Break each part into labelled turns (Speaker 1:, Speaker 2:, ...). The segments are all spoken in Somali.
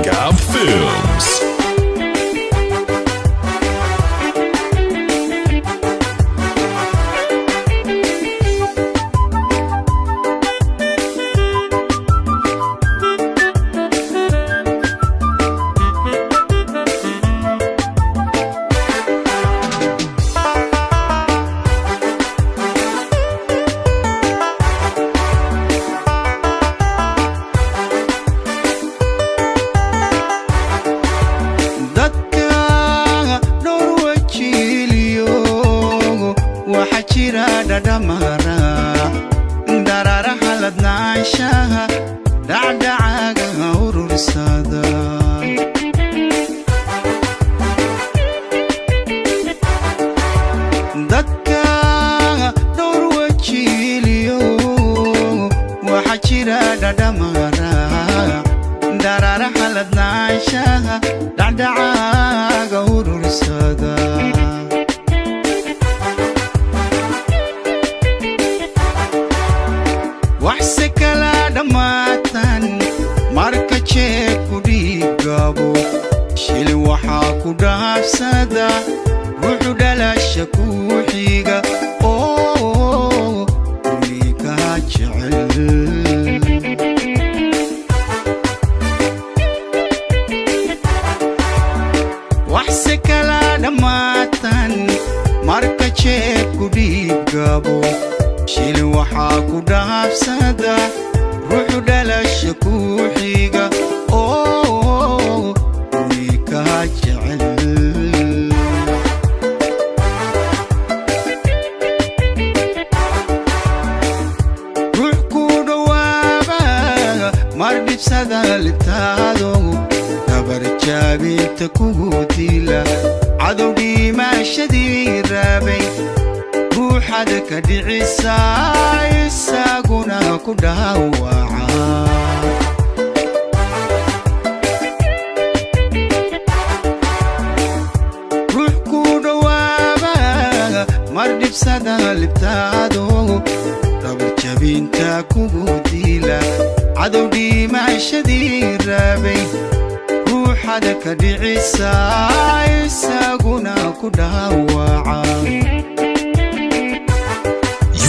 Speaker 1: Gab Films.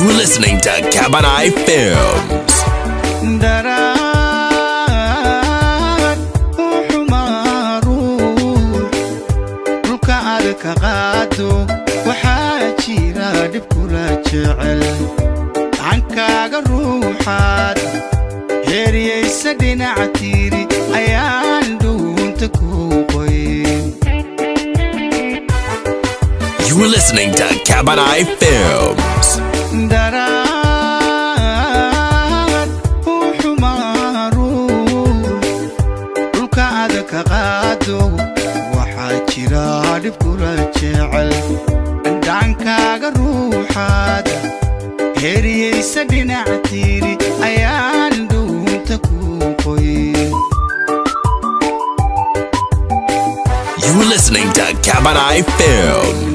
Speaker 1: You're listening to Cabanai Films. You're listening to Cabanai Films. You're listening to Cabanai Films.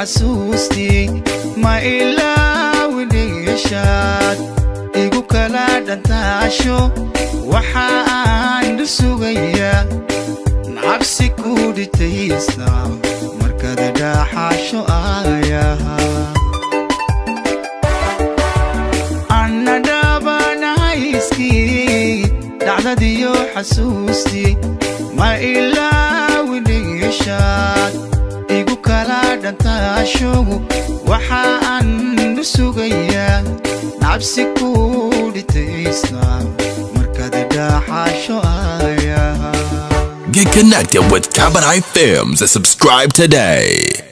Speaker 2: حسوستي ما إلا وليشات إيجو كلا دنتاشو وحان دسوغيا نعبسي كودي تيسنا مركز داحاشو آياها أنا دابا نايسكي دعدا ديو حسوستي ما إلا وليشات igu kala dhantaasho waxaan sugaya nabsi ku dhitaysna markada dhaxasho ayaha.
Speaker 1: Get connected with Cabanai Films and subscribe today.